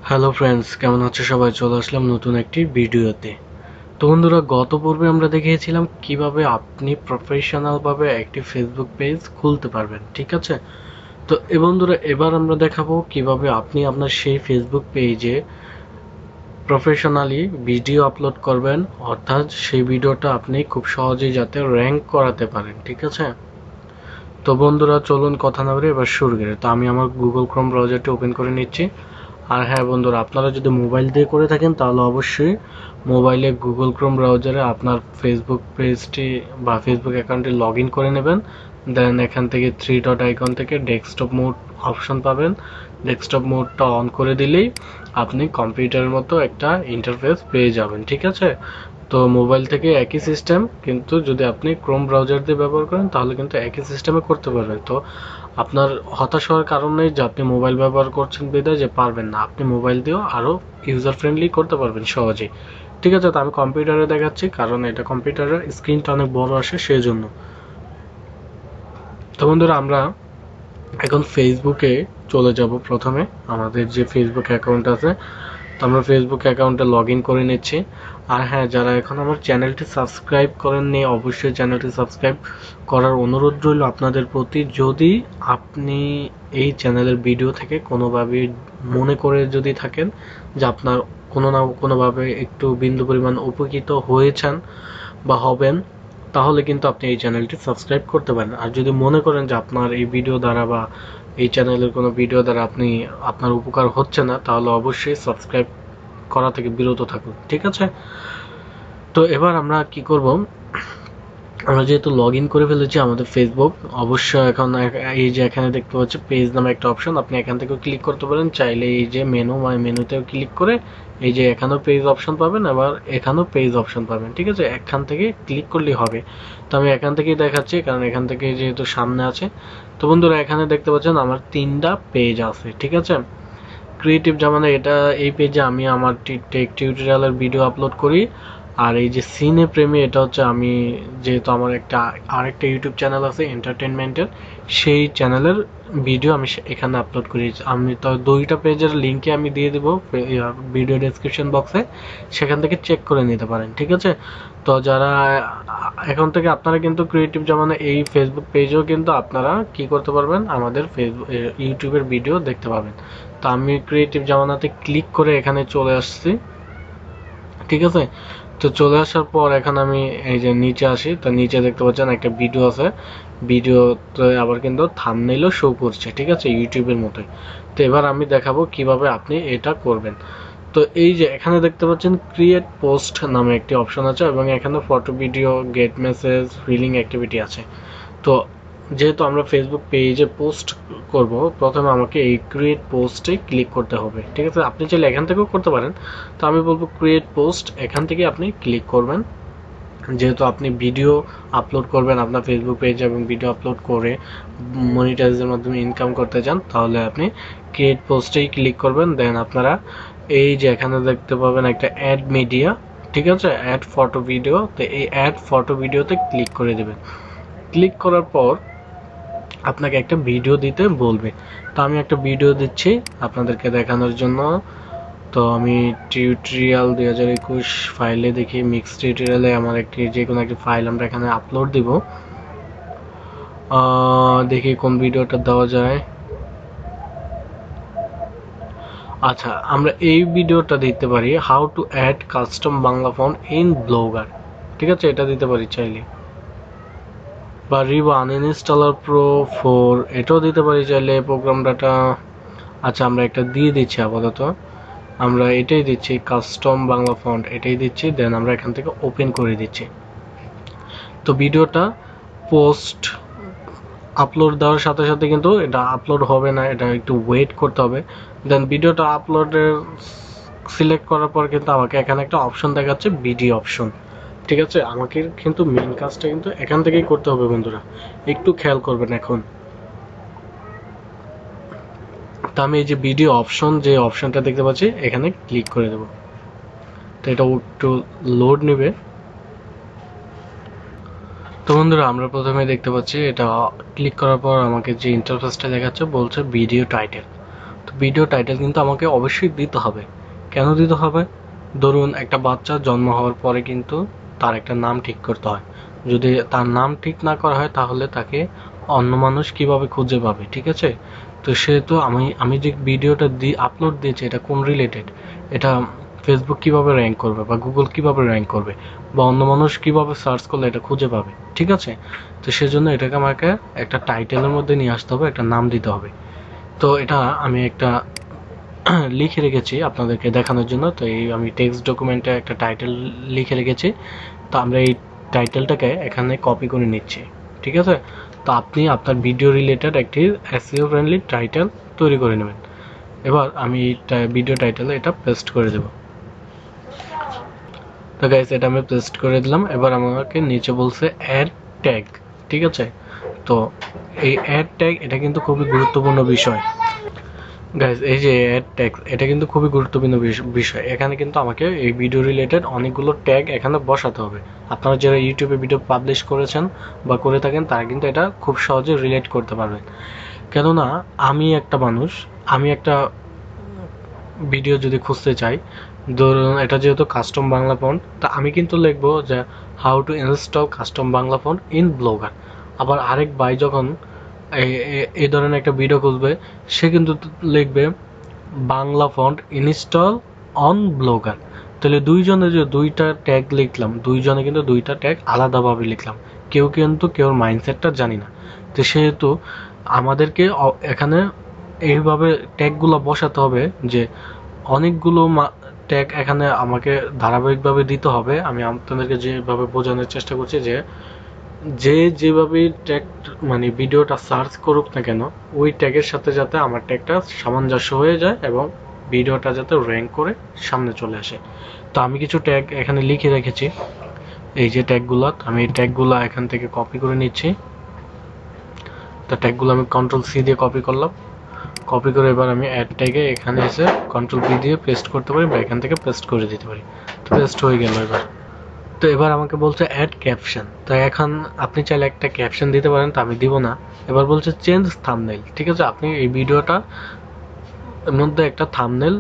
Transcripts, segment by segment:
Hello friends, কেমন আছো সবাই? চলে আসলাম নতুন একটি ভিডিওতে। তো বন্ধুরা, গত পর্বে আমরা দেখিয়েছিলাম কিভাবে আপনি প্রফেশনাল ভাবে একটি ফেসবুক পেজ খুলতে পারবেন, ঠিক আছে? তো বন্ধুরা, এবার আমরা দেখাবো কিভাবে আপনি আপনার সেই ফেসবুক পেজে প্রফেশনালি ভিডিও আপলোড করবেন, অর্থাৎ সেই ভিডিওটা আপনি খুব সহজেই যাতে র্যাঙ্ক করাতে পারেন, ঠিক আছে? তো বন্ধুরা, চলুন কথা না বলে এবার শুরু করি। তো আমি আমার গুগল ক্রোম ব্রাউজারটি ওপেন করে নিচ্ছি। আর হ্যাঁ বন্ধুরা, আপনারা যদি মোবাইল দিয়ে করে থাকেন তাহলে অবশ্যই মোবাইলে গুগল ক্রোম ব্রাউজারে আপনার ফেসবুক পেজটি বা ফেসবুক অ্যাকাউন্টটি লগ ইন করে নেবেন। দেন এখান থেকে থ্রি ডট আইকন থেকে ডেস্কটপ মোড অপশন পাবেন। ডেস্কটপ মোডটা অন করে দিলেই আপনি কম্পিউটারের মতো একটা ইন্টারফেস পেয়ে যাবেন, ঠিক আছে? তো মোবাইল থেকে একই সিস্টেম, কিন্তু যদি আপনি ক্রোম ব্রাউজার দিয়ে ব্যবহার করেন তাহলে কিন্তু একই সিস্টেমে করতে পারবেন। তো আপনার হতাশ হওয়ার কারণ নেই যে আপনি মোবাইল ব্যবহার করছেন বিধায় যে পারবেন না, আপনি মোবাইল দিয়েও আরও ইউজার ফ্রেন্ডলি করতে পারবেন সহজেই, ঠিক আছে? তো আমি কম্পিউটারে দেখাচ্ছি, কারণ এটা কম্পিউটারের স্ক্রিনটা অনেক বড় আসে সেই জন্য। তো বন্ধুরা, আমরা এখন ফেসবুকে চলে যাব। প্রথমে আমাদের যে ফেসবুক অ্যাকাউন্ট আছে, তো আমরা ফেসবুক অ্যাকাউন্টে লগ ইন করে নিচ্ছি। আর হ্যাঁ, যারা এখন আমার চ্যানেলটি সাবস্ক্রাইব করেননি অবশ্যই চ্যানেলটি সাবস্ক্রাইব করার অনুরোধ রইল আপনাদের প্রতি। যদি আপনি এই চ্যানেলের ভিডিও থেকে কোনোভাবে মনে করে যদি থাকেন যে আপনার কোনো না কোনোভাবে একটু বিন্দু পরিমাণ উপকৃত হয়েছেন বা হবেন, তাহলে কিন্তু আপনি এই চ্যানেলটি সাবস্ক্রাইব করতে পারেন। আর যদি মনে করেন যে আপনার এই ভিডিও দ্বারা বা এই চ্যানেলের কোনো ভিডিও দ্বারা আপনার উপকার হচ্ছে না, তাহলে অবশ্যই সাবস্ক্রাইব করা থেকে বিরত থাকুন, ঠিক আছে? তো এবার আমরা কি করব, আমরা যেহেতু লগ ইন করে ফেলেছি আমাদের ফেসবুক, অবশ্যই এখন এই যে এখানে দেখতে পাচ্ছি পেজ নামে একটা অপশন, আপনি এখান থেকেও ক্লিক করতে পারেন। চাইলে এই যে মেনুতেও ক্লিক করে এই যে এখানেও পেজ অপশন পাবেন, আবার এখানেও পেজ অপশন পাবেন, ঠিক আছে? এখান থেকে ক্লিক করলেই হবে। তো আমি এখান থেকেই দেখাচ্ছি, কারণ এখান থেকে যেহেতু সামনে আছে। তো বন্ধুরা, এখানে দেখতে পাচ্ছেন আমার 3টা পেজ আছে, ঠিক আছে? ক্রিয়েটিভ জামানা, এটা এই পেজে আমি আমার টেক টিউটোরিয়ালের ভিডিও আপলোড করি। আর এই যে সিনে প্রেমী, এটা হচ্ছে আমি যেহেতু আমার আরেকটা ইউটিউব চ্যানেল আছে এন্টারটেনমেন্টের, সেই চ্যানেলের ভিডিও আমি এখানে আপলোড করি। আমি তো দুইটা পেজের লিঙ্কে আমি দিয়ে দেবো ভিডিও ডেসক্রিপশন বক্সে, সেখান থেকে চেক করে নিতে পারেন, ঠিক আছে? তো যারা এখন থেকে আপনারা কিন্তু ক্রিয়েটিভ জামানা এই ফেসবুক পেজেও কিন্তু আপনারা কি করতে পারবেন, আমাদের ফেসবুক ইউটিউবের ভিডিও দেখতে পাবেন। তো আমি ক্রিয়েটিভ জামানাতে ক্লিক করে এখানে চলে আসছি, ঠিক আছে? তো চলে আসার পর এখন আমি এই যে নিচে আসি, তো নিচে দেখতে পাচ্ছেন একটা ভিডিও আছে। ভিডিওতে আবার কিন্তু থাম্বনেইলও শো করছে, ঠিক আছে, ইউটিউবের মতোই। তো এবার আমি দেখাবো কিভাবে আপনি এটা করবেন। তো এই যে এখানে দেখতে পাচ্ছেন ক্রিয়েট পোস্ট নামে একটি অপশন আছে, এবং এখানে photo, video, get message, feeling activity আছে। তো যেহেতু আমরা ফেসবুক পেজে পোস্ট করব, প্রথমে আমাকে এই ক্রিয়েট পোস্টে ক্লিক করতে হবে, ঠিক আছে? আপনি চাইলে এখান থেকেও করতে পারেন। তো আমি বলবো ক্রিয়েট পোস্ট, এখান থেকে আপনি ক্লিক করবেন। যেহেতু আপনি ভিডিও আপলোড করবেন আপনার ফেসবুক পেজে এবং ভিডিও আপলোড করে মনিটাইজের মাধ্যমে ইনকাম করতে চান, তাহলে আপনি ক্রিয়েট পোস্টেই ক্লিক করবেন। দেন আপনারা এই যে এখানে দেখতে পাবেন একটা অ্যাড মিডিয়া, ঠিক আছে, অ্যাড ফটো ভিডিও। তো এই অ্যাড ফটো ভিডিওতে ক্লিক করে দেবেন। ক্লিক করার পর আপনাকে একটা ভিডিও দিতে বলবে। তো আমি একটা ভিডিও দিচ্ছি আপনাদেরকে দেখানোর জন্য। তো আমি টিউটোরিয়াল 2021 ফাইলে দেখি, মিক্স টিউটোরিয়ালে আমার একটি যে কোনো একটি ফাইল আমরা এখানে আপলোড দিব। দেখি কোন ভিডিওটা দেওয়া যায়। আচ্ছা, আমরা এই ভিডিওটা দিতে পারি, how to add custom Bangla font in Blogger, ঠিক আছে? এটা দিতে পারি চাইলে। বা রিবা আনইনস্টলার প্রো 4, এটাও দিতে পারি চাইলে প্রোগ্রাম ডাটা। আচ্ছা, আমরা একটা দিয়ে দিচ্ছি আপাতত, আমরা এটাই দিচ্ছি, কাস্টম বাংলা ফন্ট এটাই দিচ্ছি। দেন আমরা এখান থেকে ওপেন করে দিচ্ছি। তো ভিডিওটা পোস্ট আপলোড দেওয়ার সাথে সাথে কিন্তু এটা আপলোড হবে না, এটা একটু ওয়েট করতে হবে। দেন ভিডিওটা আপলোডের সিলেক্ট করার পর কিন্তু আমাকে এখানে একটা অপশন দেখাচ্ছে, ভিডিও অপশন, ঠিক আছে? আমাকে কিন্তু মেইন কাজটা কিন্তু এখান থেকেই করতে হবে বন্ধুরা, একটু খেয়াল করবেন এখন। তো আমি এই যে ভিডিও অপশন, যে অপশনটা দেখতে পাচ্ছি, এখানে ক্লিক করে দেব। তো এটা একটু লোড নেবে। তো বন্ধুরা, আমরা প্রথমে দেখতে পাচ্ছি এটা ক্লিক করার পর আমাকে যে ইন্টারফেসটা দেখাচ্ছে বলছে ভিডিও টাইটেল। তো তো ভিডিও টাইটেল কিন্তু আমাকে অবশ্যই দিতে হবে। কেন দিতে হবে? ধরুন একটা বাচ্চা জন্ম হওয়ার পরে কিন্তু তার একটা নাম ঠিক করতে হয়। যদি তার নাম ঠিক না করা হয় তাহলে তাকে অন্য মানুষ কিভাবে খুঁজে পাবে, ঠিক আছে? তো সেহেতু আমি যে ভিডিওটা আপলোড দিয়েছি এটা কোন রিলেটেড, এটা ফেসবুক কিভাবে র্যাঙ্ক করবে বা গুগল কিভাবে র্যাঙ্ক করবে বা অন্য মানুষ কিভাবে সার্চ করলে এটা খুঁজে পাবে, ঠিক আছে? তো সেজন্য এটাকে আমাকে একটা টাইটেলের মধ্যে নিয়ে আসতে হবে, একটা নাম দিতে হবে। তো এটা আমি একটা লিখে রেখেছি আপনাদেরকে দেখানোর জন্য। তো এই আমি টেক্সট ডকুমেন্টে একটা টাইটেল লিখে রেখেছি। তো আমরা এই টাইটেলটাকে এখানে কপি করে নিচ্ছি, ঠিক আছে? তো আপনি আপনার ভিডিও রিলেটেড একটি এসইও ফ্রেন্ডলি টাইটেল তৈরি করে নেবেন। এবার আমি ভিডিও টাইটেলে এটা পেস্ট করে দেব। তো গাইস এটা আমি পেস্ট করে দিলাম। এবার আমাকে নিচে বলছে অ্যাড ট্যাগ, ঠিক আছে? তো এই অ্যাড ট্যাগ এটা কিন্তু খুবই গুরুত্বপূর্ণ বিষয়। গাইস এই যে অ্যাড ট্যাগ এটা কিন্তু খুবই গুরুত্বপূর্ণ বিষয়। এখানে কিন্তু আমাকে এই ভিডিও রিলেটেড অনেকগুলো ট্যাগ এখানে বসাতে হবে। আপনারা যারা ইউটিউবে ভিডিও পাবলিশ করেছেন বা করে থাকেন তারা কিন্তু এটা খুব সহজে রিলেট করতে পারবেন। কেননা আমি একটা মানুষ, আমি একটা ভিডিও যদি খুঁজতে চাই, ধরুন এটা যেহেতু কাস্টম বাংলা ফন্ট, তা আমি কিন্তু লিখবো যে how to install custom Bangla font in blogger. আবার আরেক ভাই যখন এই ধরনের একটা ভিডিও খুঁজবে সে কিন্তু লিখবে Bangla font install on blogger. তাহলে দুইজনে যে দুইটা ট্যাগ লিখলাম, দুইজনে কিন্তু দুইটা ট্যাগ আলাদাভাবে লিখলাম, কেউ কিন্তু কেউর মাইন্ডসেটটা জানি না। তো সেহেতু আমাদেরকে এখানে এইভাবে ট্যাগগুলো বসাতে হবে যে অনেকগুলো ট্যাগ এখানে আমাকে ধারাবাহিকভাবে দিতে হবে। আমি আপনাদেরকে যেভাবে বোঝানোর চেষ্টা করছি যে যে যেভাবে ট্যাগ মানে ভিডিওটা সার্চ করুক না কেন ওই ট্যাগের সাথে যাতে আমার ট্যাগটা সামঞ্জস্য হয়ে যায় এবং ভিডিওটা যাতে র্যাঙ্ক করে সামনে চলে আসে। তো আমি কিছু ট্যাগ এখানে লিখে রেখেছি, এই যে ট্যাগগুলো, আমি এই ট্যাগগুলো এখান থেকে কপি করে নিচ্ছি। তো ট্যাগগুলো আমি কন্ট্রোল সি দিয়ে কপি করলাম। কপি করে এবার আমি অ্যাড ট্যাগে এখানে এসে কন্ট্রোল ভি দিয়ে পেস্ট করতে পারি বা এখান থেকে পেস্ট করে দিতে পারি। তো পেস্ট হয়ে গেল এবার। তো এবার আমাকে বলছে অ্যাড ক্যাপশন। তো এখন আপনি চাইলে একটা ক্যাপশন দিতে পারেন, তো আমি দিব না। এবার বলছে চেঞ্জ থাম্বনেল, ঠিক আছে? আপনি এই ভিডিওটা মধ্যে একটা থাম্বনেল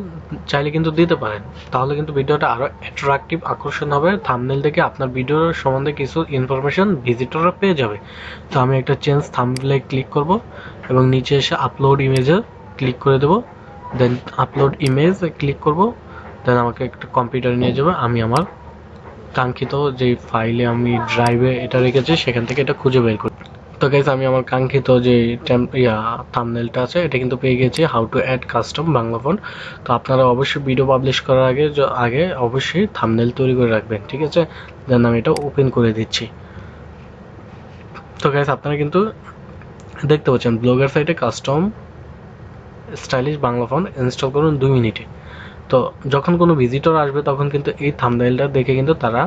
চাইলে কিন্তু দিতে পারেন, তাহলে কিন্তু ভিডিওটা আরো অ্যাট্রাকটিভ আকর্ষণ হবে। থাম্বনেল থেকে আপনার ভিডিওর সম্বন্ধে কিছু ইনফরমেশন ভিজিটররা পেয়ে যাবে। তো আমি একটা চেঞ্জ থাম্বনেলে ক্লিক করব এবং নিচে এসে আপলোড ইমেজে ক্লিক করে দেব। দেন আপলোড ইমেজ ক্লিক করব। দেন আমাকে একটা কম্পিউটারে নিয়ে যাবে, আমি আমার কাঙ্ক্ষিত যে ফাইলে আমি ড্রাইভে এটা রেখেছি সেখান থেকে এটা খুঁজে বের করি। তো গাইস আমি আমার কাঙ্ক্ষিত যে থাম্বনেলটা আছে এটা কিন্তু পেয়ে গেছি, how to add custom Bangla font. তো আপনারা অবশ্যই ভিডিও পাবলিশ করার আগে অবশ্যই থাম্বনেল তৈরি করে রাখবেন, ঠিক আছে? দেন আমি এটা ওপেন করে দিচ্ছি। তো গাইস আপনারা কিন্তু দেখতে পাচ্ছেন ব্লগার সাইটে custom stylish Bangla font install করুন 2 মিনিটে। তো যখন কোনো ভিজিটর আসবে তখন কিন্তু এই থাম্বনেলটা দেখে কিন্তু তারা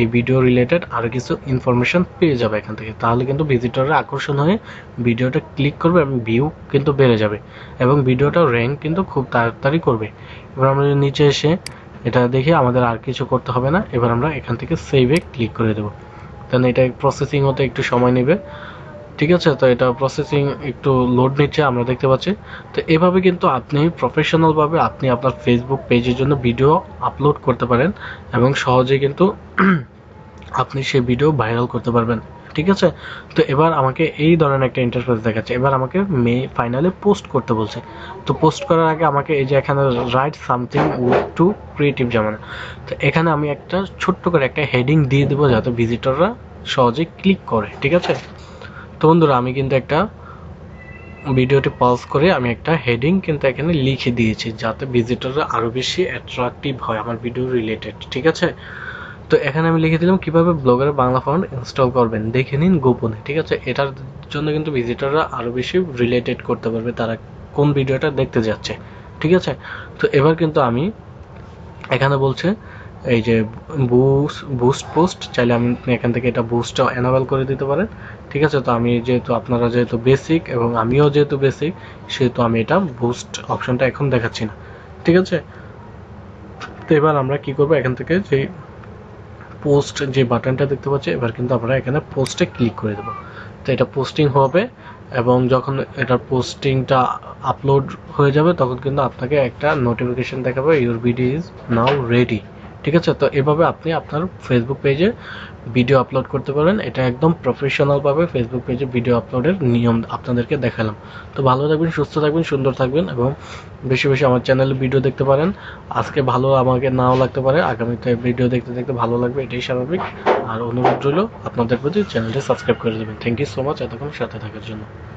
এই ভিডিও রিলেটেড আরো কিছু ইনফরমেশন পেয়ে যাবে এখান থেকে। তাহলে কিন্তু ভিজিটররা আকর্ষণ হয়ে ভিডিওটা ক্লিক করবে এবং ভিউ কিন্তু বেড়ে যাবে এবং ভিডিওটা র্যাঙ্ক কিন্তু খুব তাড়াতাড়ি করবে। এবার আমরা নিচে এসে এটা দেখে আমাদের আর কিছু করতে হবে না। এবার আমরা এখান থেকে সেভে ক্লিক করে দেবো। দেন এটা প্রসেসিং হতে একটু সময় নেবে, ঠিক আছে? তো এটা প্রসেসিং একটু লোড নিচ্ছে আমরা দেখতে পাচ্ছি। তো এভাবে কিন্তু আপনি প্রফেশনাল ভাবে আপনি আপনার ফেসবুক পেজের জন্য ভিডিও আপলোড করতে পারেন এবং সহজে কিন্তু আপনি সেই ভিডিও ভাইরাল করতে পারবেন, ঠিক আছে? তো এবার আমাকে এই ধরনের একটা ইন্টারফেস দেখাচ্ছে। এবার আমাকে ফাইনালি পোস্ট করতে বলছে। তো পোস্ট করার আগে আমাকে এই যে এখানে write something with to creative Jamana, তো এখানে আমি একটা ছোট্ট করে একটা হেডিং দিয়ে দেবো যাতে ভিজিটররা সহজে ক্লিক করে, ঠিক আছে? তো বন্ধুরা আমি কিন্তু একটা ভিডিওটি পজ করে আমি একটা হেডিং কিন্তু এখানে লিখে দিয়েছি যাতে ভিজিটররা আরো বেশি অ্যাট্রাকটিভ হয় আমার ভিডিও রিলেটেড, ঠিক আছে? তো এখানে আমি লিখে দিলাম কিভাবে ব্লগারে বাংলা ফন্ট ইনস্টল করবেন, দেখে নিন গোপনে, ঠিক আছে? এটার জন্য কিন্তু ভিজিটররা আরো বেশি রিলেটেড করতে পারবে তারা কোন ভিডিওটা দেখতে যাচ্ছে, ঠিক আছে? তো এবার কিন্তু আমি এখানে বলছে এই যে বুস্ট পোস্ট, চাইলে আমি এখান থেকে এটা বুস্টটা এনাবেল করে দিতে পারেন, ঠিক আছে? তো আমি যেহেতু আপনারা যেহেতু বেসিক এবং আমিও যেহেতু বেসিক সেহেতু আমি এটা বুস্ট অপশনটা এখন দেখাচ্ছি না, ঠিক আছে? তো এবার আমরা কি করব, এখান থেকে যে পোস্ট যে বাটনটা দেখতে পাচ্ছি এবার কিন্তু আমরা এখানে পোস্টে ক্লিক করে দেবো। তো এটা পোস্টিং হবে, এবং যখন এটার পোস্টিংটা আপলোড হয়ে যাবে তখন কিন্তু আপনাকে একটা নোটিফিকেশন দেখাবে your video is now ready. ঠিক আছে, তো এভাবে আপনি আপনার ফেসবুক পেজে ভিডিও আপলোড করতে পারেন। এটা একদম প্রফেশনালভাবে ফেসবুক পেজে ভিডিও আপলোডের নিয়ম আপনাদেরকে দেখালাম। তো ভালো থাকবেন, সুস্থ থাকবেন, সুন্দর থাকবেন, এবং বেশি বেশি আমার চ্যানেলে ভিডিও দেখতে পারেন। আজকে ভালো আমাকে নাও লাগতে পারে, আগামীতে ভিডিও দেখতে দেখতে ভালো লাগবে, এটাই স্বাভাবিক। আর অনুরোধ রইল আপনাদের প্রতি চ্যানেলটি সাবস্ক্রাইব করে দেবেন। থ্যাংক ইউ সো মাচ এতক্ষণ সাথে থাকার জন্য।